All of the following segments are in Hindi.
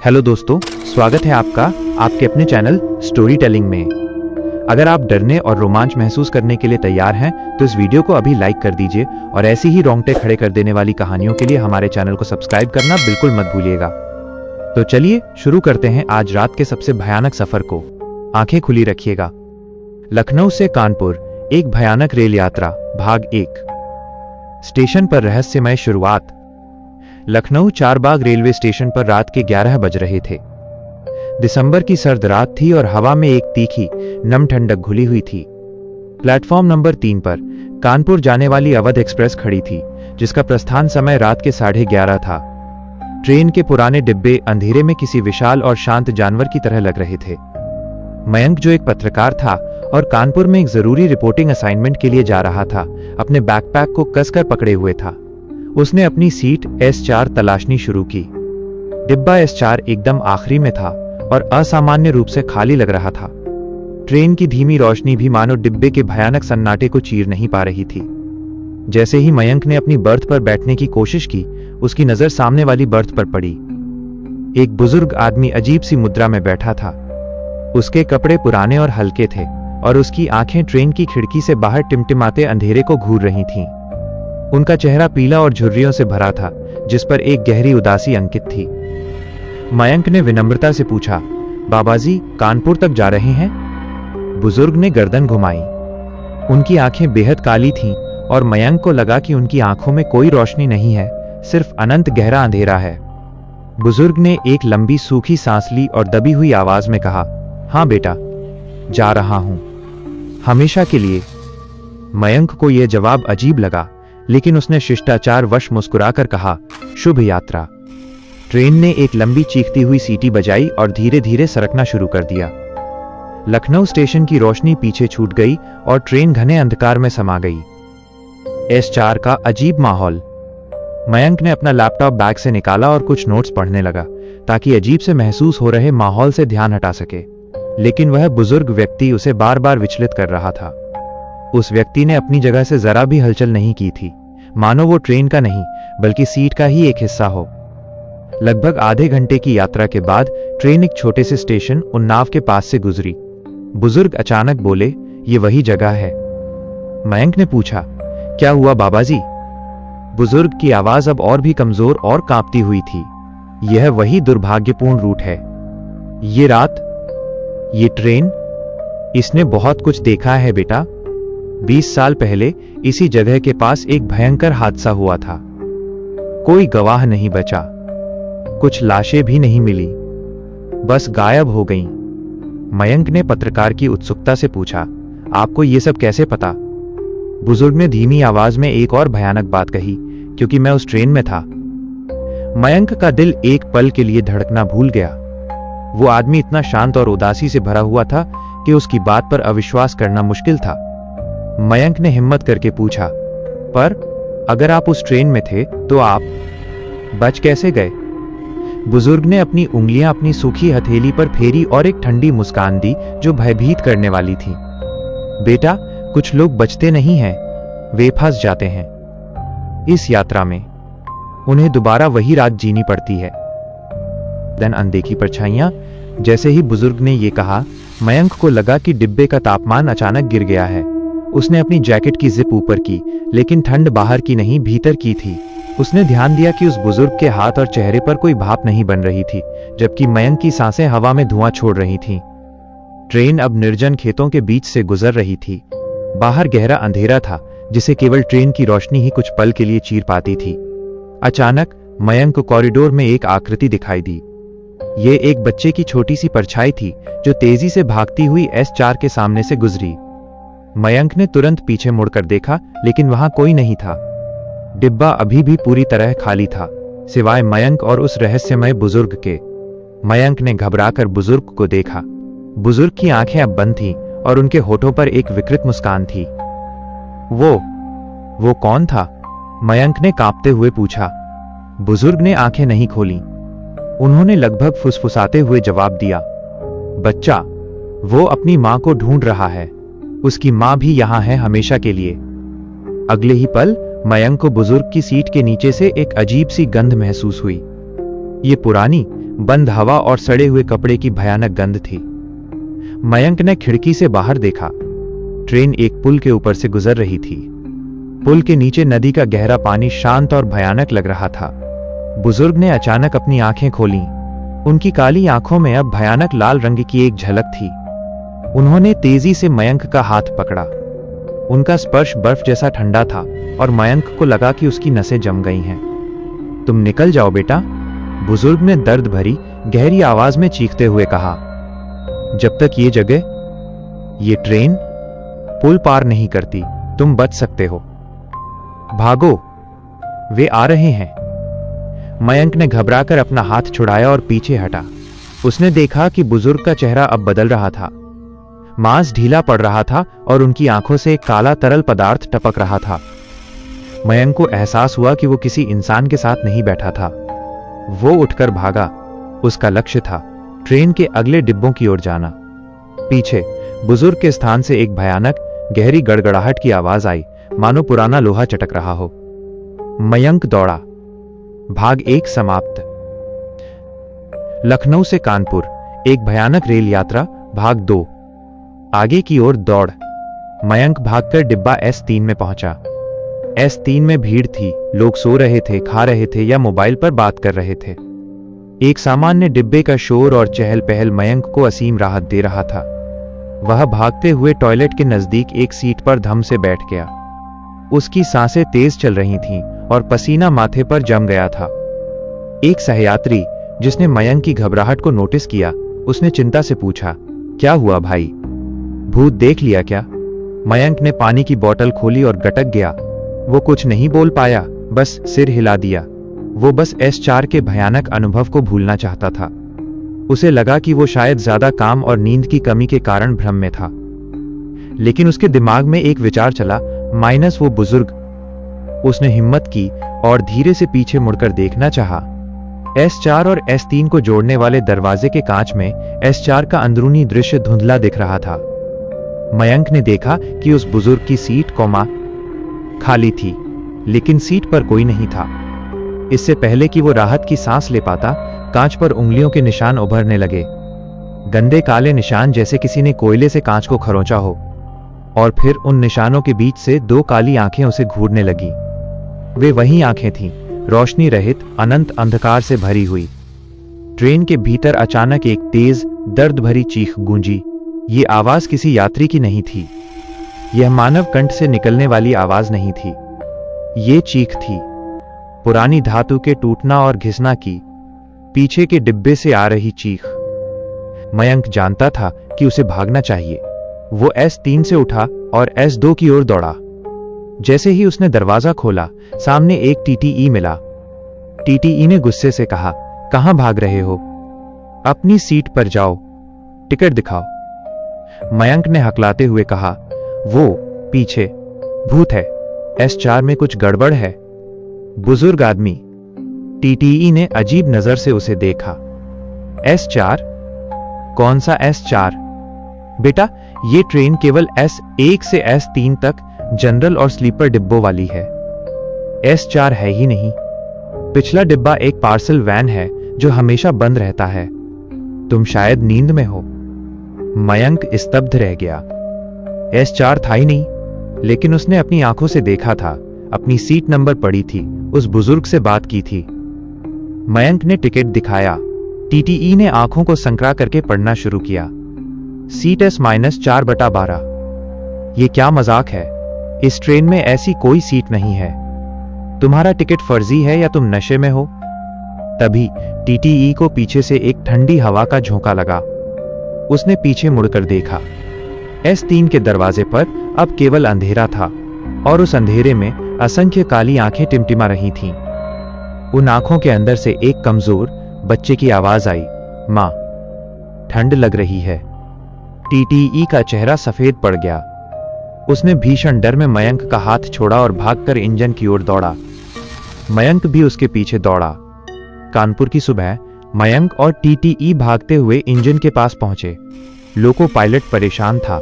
हेलो दोस्तों, स्वागत है आपका आपके अपने चैनल स्टोरी टेलिंग में। अगर आप डरने और रोमांच महसूस करने के लिए तैयार हैं तो इस वीडियो को अभी लाइक कर दीजिए और ऐसी ही रोंगटे खड़े कर देने वाली कहानियों के लिए हमारे चैनल को सब्सक्राइब करना बिल्कुल मत भूलिएगा। तो चलिए शुरू करते हैं आज रात के सबसे भयानक सफर को। आंखें खुली रखिएगा। लखनऊ से कानपुर, एक भयानक रेल यात्रा, भाग 1। स्टेशन पर रहस्यमय शुरुआत। लखनऊ चारबाग रेलवे स्टेशन पर रात के 11 बज रहे थे। दिसंबर की सर्द रात थी और हवा में एक तीखी नम ठंडक घुली हुई थी। प्लेटफॉर्म नंबर 3 पर कानपुर जाने वाली अवध एक्सप्रेस खड़ी थी, जिसका प्रस्थान समय रात के 11:30 था। ट्रेन के पुराने डिब्बे अंधेरे में किसी विशाल और शांत जानवर की तरह लग रहे थे। मयंक, जो एक पत्रकार था और कानपुर में एक जरूरी रिपोर्टिंग असाइनमेंट के लिए जा रहा था, अपने बैकपैक को कसकर पकड़े हुए था। उसने अपनी सीट S4 तलाशनी शुरू की। डिब्बा S4 एकदम आखिरी में था और असामान्य रूप से खाली लग रहा था। ट्रेन की धीमी रोशनी भी मानो डिब्बे के भयानक सन्नाटे को चीर नहीं पा रही थी। जैसे ही मयंक ने अपनी बर्थ पर बैठने की कोशिश की, उसकी नजर सामने वाली बर्थ पर पड़ी। एक बुजुर्ग आदमी अजीब सी मुद्रा में बैठा था। उसके कपड़े पुराने और हल्के थे और उसकी आंखें ट्रेन की खिड़की से बाहर टिमटिमाते अंधेरे को घूर रही थीं। उनका चेहरा पीला और झुर्रियों से भरा था, जिस पर एक गहरी उदासी अंकित थी। मयंक ने विनम्रता से पूछा, बाबाजी, कानपुर तक जा रहे हैं? बुजुर्ग ने गर्दन घुमाई। उनकी आंखें बेहद काली थीं और मयंक को लगा कि उनकी आंखों में कोई रोशनी नहीं है, सिर्फ अनंत गहरा अंधेरा है। बुजुर्ग ने एक लंबी सूखी सांस ली और दबी हुई आवाज में कहा, हाँ बेटा, जा रहा हूं, हमेशा के लिए। मयंक को यह जवाब अजीब लगा, लेकिन उसने शिष्टाचार वश मुस्कुराकर कहा, शुभ यात्रा। ट्रेन ने एक लंबी चीखती हुई सीटी बजाई और धीरे धीरे सरकना शुरू कर दिया। लखनऊ स्टेशन की रोशनी पीछे छूट गई और ट्रेन घने अंधकार में समा गई। S4 का अजीब माहौल। मयंक ने अपना लैपटॉप बैग से निकाला और कुछ नोट्स पढ़ने लगा, ताकि अजीब से महसूस हो रहे माहौल से ध्यान हटा सके। लेकिन वह बुजुर्ग व्यक्ति उसे बार बार विचलित कर रहा था। उस व्यक्ति ने अपनी जगह से जरा भी हलचल नहीं की थी, मानो वो ट्रेन का नहीं बल्कि सीट का ही एक हिस्सा हो। लगभग आधे घंटे की यात्रा के बाद ट्रेन एक छोटे से स्टेशन उन्नाव के पास से गुजरी। बुजुर्ग अचानक बोले, ये वही जगह है। मयंक ने पूछा, क्या हुआ बाबाजी? बुजुर्ग की आवाज अब और भी कमजोर और कांपती हुई थी। यह वही दुर्भाग्यपूर्ण रूट है। ये रात, ये ट्रेन, इसने बहुत कुछ देखा है बेटा। 20 साल पहले इसी जगह के पास एक भयंकर हादसा हुआ था। कोई गवाह नहीं बचा, कुछ लाशें भी नहीं मिली, बस गायब हो गईं। मयंक ने पत्रकार की उत्सुकता से पूछा, आपको यह सब कैसे पता? बुजुर्ग ने धीमी आवाज में एक और भयानक बात कही, क्योंकि मैं उस ट्रेन में था। मयंक का दिल एक पल के लिए धड़कना भूल गया। वो आदमी इतना शांत और उदासी से भरा हुआ था कि उसकी बात पर अविश्वास करना मुश्किल था। मयंक ने हिम्मत करके पूछा, पर अगर आप उस ट्रेन में थे तो आप बच कैसे गए? बुजुर्ग ने अपनी उंगलियां अपनी सूखी हथेली पर फेरी और एक ठंडी मुस्कान दी जो भयभीत करने वाली थी। बेटा, कुछ लोग बचते नहीं हैं, वे फंस जाते हैं। इस यात्रा में उन्हें दोबारा वही रात जीनी पड़ती है। दिन अनदेखी परछाइयां। जैसे ही बुजुर्ग ने यह कहा, मयंक को लगा कि डिब्बे का तापमान अचानक गिर गया है। उसने अपनी जैकेट की जिप ऊपर की, लेकिन ठंड बाहर की नहीं भीतर की थी। उसने ध्यान दिया कि उस बुजुर्ग के हाथ और चेहरे पर कोई भाप नहीं बन रही थी, जबकि मयंक की सांसें हवा में धुआं छोड़ रही थीं। ट्रेन अब निर्जन खेतों के बीच से गुजर रही थी। बाहर गहरा अंधेरा था, जिसे केवल ट्रेन की रोशनी ही कुछ पल के लिए चीर पाती थी। अचानक मयंक को कॉरिडोर में एक आकृति दिखाई दी। ये एक बच्चे की छोटी सी परछाई थी, जो तेजी से भागती हुई S4 के सामने से गुजरी। मयंक ने तुरंत पीछे मुड़कर देखा, लेकिन वहां कोई नहीं था। डिब्बा अभी भी पूरी तरह खाली था, सिवाय मयंक और उस रहस्यमय बुजुर्ग के। मयंक ने घबराकर बुजुर्ग को देखा। बुजुर्ग की आंखें अब बंद थीं और उनके होठों पर एक विकृत मुस्कान थी। वो कौन था? मयंक ने कांपते हुए पूछा। बुजुर्ग ने आंखें नहीं खोली। उन्होंने लगभग फुसफुसाते हुए जवाब दिया, बच्चा, वो अपनी मां को ढूंढ रहा है। उसकी मां भी यहां है हमेशा के लिए। अगले ही पल मयंक को बुजुर्ग की सीट के नीचे से एक अजीब सी गंध महसूस हुई। ये पुरानी बंद हवा और सड़े हुए कपड़े की भयानक गंध थी। मयंक ने खिड़की से बाहर देखा। ट्रेन एक पुल के ऊपर से गुजर रही थी। पुल के नीचे नदी का गहरा पानी शांत और भयानक लग रहा था। बुजुर्ग ने अचानक अपनी आंखें खोलीं। उनकी काली आंखों में अब भयानक लाल रंग की एक झलक थी। उन्होंने तेजी से मयंक का हाथ पकड़ा। उनका स्पर्श बर्फ जैसा ठंडा था और मयंक को लगा कि उसकी नसें जम गई हैं। तुम निकल जाओ बेटा, बुजुर्ग ने दर्द भरी गहरी आवाज में चीखते हुए कहा। जब तक ये जगह, ये ट्रेन पुल पार नहीं करती, तुम बच सकते हो। भागो, वे आ रहे हैं। मयंक ने घबराकर अपना हाथ छुड़ाया और पीछे हटा। उसने देखा कि बुजुर्ग का चेहरा अब बदल रहा था। मांस ढीला पड़ रहा था और उनकी आंखों से एक काला तरल पदार्थ टपक रहा था। मयंक को एहसास हुआ कि वो किसी इंसान के साथ नहीं बैठा था। वो उठकर भागा। उसका लक्ष्य था ट्रेन के अगले डिब्बों की ओर जाना। पीछे बुजुर्ग के स्थान से एक भयानक गहरी गड़गड़ाहट की आवाज आई, मानो पुराना लोहा चटक रहा हो। मयंक दौड़ा। भाग 1 समाप्त। लखनऊ से कानपुर, एक भयानक रेल यात्रा, भाग 2। आगे की ओर दौड़। मयंक भागकर डिब्बा S3 में पहुंचा। S3 में भीड़ थी। लोग सो रहे थे, खा रहे थे या मोबाइल पर बात कर रहे थे। एक सामान्य डिब्बे का शोर और चहल पहल मयंक को असीम राहत दे रहा था। वह भागते हुए टॉयलेट के नजदीक एक सीट पर धम से बैठ गया। उसकी सांसें तेज चल रही थीं और पसीना माथे पर जम गया था। एक सहयात्री, जिसने मयंक की घबराहट को नोटिस किया, उसने चिंता से पूछा, क्या हुआ भाई, भूत देख लिया क्या? मयंक ने पानी की बोतल खोली और गटक गया। वो कुछ नहीं बोल पाया, बस सिर हिला दिया। वो बस S4 के भयानक अनुभव को भूलना चाहता था। उसे लगा कि वो शायद ज्यादा काम और नींद की कमी के कारण भ्रम में था। लेकिन उसके दिमाग में एक विचार चला, माइनस वो बुजुर्ग। उसने हिम्मत की और धीरे से पीछे मुड़कर देखना चाहा। S4 और S3 को जोड़ने वाले दरवाजे के कांच में S4 का अंदरूनी दृश्य धुंधला दिख रहा था। मयंक ने देखा कि उस बुजुर्ग की सीट खाली थी, लेकिन सीट पर कोई नहीं था। इससे पहले कि वो राहत की सांस ले पाता, कांच पर उंगलियों के निशान उभरने लगे। गंदे काले निशान, जैसे किसी ने कोयले से कांच को खरोंचा हो। और फिर उन निशानों के बीच से 2 काली आंखें उसे घूरने लगी। वे वही आंखें थीं, रोशनी रहित, अनंत अंधकार से भरी हुई। ट्रेन के भीतर अचानक एक तेज, दर्द भरी चीख गूंजी। ये आवाज किसी यात्री की नहीं थी। यह मानव कंठ से निकलने वाली आवाज नहीं थी। ये चीख थी पुरानी धातु के टूटना और घिसना की, पीछे के डिब्बे से आ रही चीख। मयंक जानता था कि उसे भागना चाहिए। वो S3 से उठा और S2 की ओर दौड़ा। जैसे ही उसने दरवाजा खोला, सामने एक TTE मिला। TTE ने गुस्से से कहा, कहां भाग रहे हो? अपनी सीट पर जाओ, टिकट दिखाओ। मयंक ने हकलाते हुए कहा, वो पीछे भूत है, S4 में कुछ गड़बड़ है। बुजुर्ग आदमी। TTE ने अजीब नजर से उसे देखा। S4? कौन सा S4? बेटा, ये ट्रेन केवल S1 से S3 तक जनरल और स्लीपर डिब्बों वाली है। S4 है ही नहीं। पिछला डिब्बा एक पार्सल वैन है जो हमेशा बंद रहता है। तुम शायद नींद में हो। मयंक स्तब्ध रह गया। S4 था ही नहीं, लेकिन उसने अपनी आंखों से देखा था। अपनी सीट नंबर पड़ी थी, उस बुजुर्ग से बात की थी। मयंक ने टिकट दिखाया। TTE ने आंखों को संकरा करके पढ़ना शुरू किया। Seat S-4/12। ये क्या मजाक है? इस ट्रेन में ऐसी कोई सीट नहीं है। तुम्हारा टिकट फर्जी है या तुम नशे में हो? तभी TTE को पीछे से एक ठंडी हवा का झोंका लगा। उसने पीछे मुड़कर देखा। S3 के दरवाजे पर अब केवल अंधेरा था और उस अंधेरे में असंख्य काली आंखें टिमटिमा रही थीं। उन आंखों के अंदर से एक कमजोर बच्चे की आवाज आई, मां, ठंड लग रही है। TTE का चेहरा सफेद पड़ गया। उसने भीषण डर में मयंक का हाथ छोड़ा और भागकर इंजन की ओर दौड़ा। मयंक भी उसके पीछे दौड़ा। कानपुर की सुबह मयंक और TTE भागते हुए इंजन के पास पहुंचे। लोको पायलट परेशान था।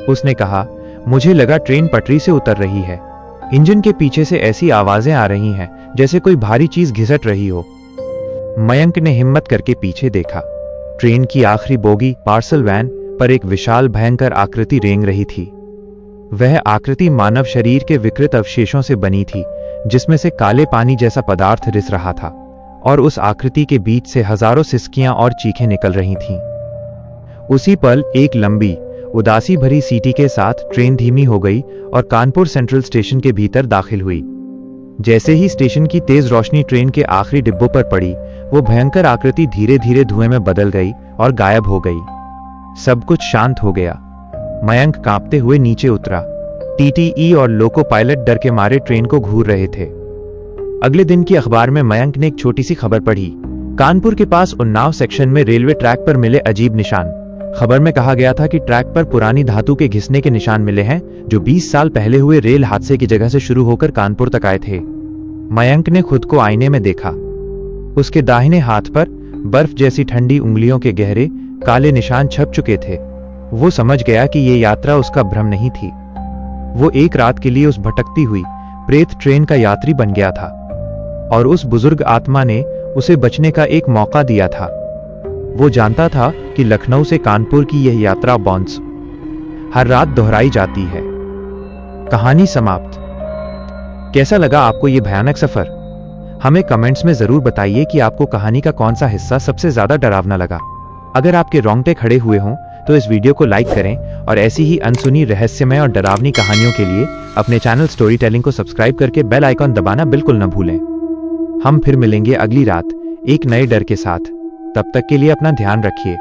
उसने कहा, मुझे लगा ट्रेन पटरी से उतर रही है। इंजन के पीछे से ऐसी आवाजें आ रही हैं जैसे कोई भारी चीज घिसट रही हो। मयंक ने हिम्मत करके पीछे देखा। ट्रेन की आखिरी बोगी पार्सल वैन पर एक विशाल भयंकर आकृति रेंग रही थी। वह आकृति मानव शरीर के विकृत अवशेषों से बनी थी, जिसमें से काले पानी जैसा पदार्थ रिस रहा था, और उस आकृति के बीच से हजारों सिसकियां और चीखें निकल रही थीं। उसी पल एक लंबी उदासी भरी सीटी के साथ ट्रेन धीमी हो गई और कानपुर सेंट्रल स्टेशन के भीतर दाखिल हुई। जैसे ही स्टेशन की तेज रोशनी ट्रेन के आखिरी डिब्बों पर पड़ी, वो भयंकर आकृति धीरे धीरे धुएं में बदल गई और गायब हो गई। सब कुछ शांत हो गया। मयंक कांपते हुए नीचे उतरा। टीटीई और लोको पायलट डर के मारे ट्रेन को घूर रहे थे। अगले दिन की अखबार में मयंक ने एक छोटी सी खबर पढ़ी। कानपुर के पास उन्नाव सेक्शन में रेलवे ट्रैक पर मिले अजीब निशान। खबर में कहा गया था कि ट्रैक पर पुरानी धातु के घिसने के निशान मिले हैं, जो 20 साल पहले हुए रेल हादसे की जगह से शुरू होकर कानपुर तक आए थे। मयंक ने खुद को आईने में देखा। उसके दाहिने हाथ पर बर्फ जैसी ठंडी उंगलियों के गहरे काले निशान छप चुके थे। वो समझ गया कि ये यात्रा उसका भ्रम नहीं थी। वो एक रात के लिए उस भटकती हुई प्रेत ट्रेन का यात्री बन गया था, और उस बुजुर्ग आत्मा ने उसे बचने का एक मौका दिया था। वो जानता था कि लखनऊ से कानपुर की यह यात्रा बाउंस हर रात दोहराई जाती है। कहानी समाप्त। कैसा लगा आपको यह भयानक सफर? हमें कमेंट्स में जरूर बताइए कि आपको कहानी का कौन सा हिस्सा सबसे ज्यादा डरावना लगा। अगर आपके रोंगटे खड़े हुए हों तो इस वीडियो को लाइक करें, और ऐसी ही अनसुनी, रहस्यमय और डरावनी कहानियों के लिए अपने चैनल स्टोरी टेलिंग को सब्सक्राइब करके बेल आइकॉन दबाना बिल्कुल न भूलें। हम फिर मिलेंगे अगली रात एक नए डर के साथ। तब तक के लिए अपना ध्यान रखिए।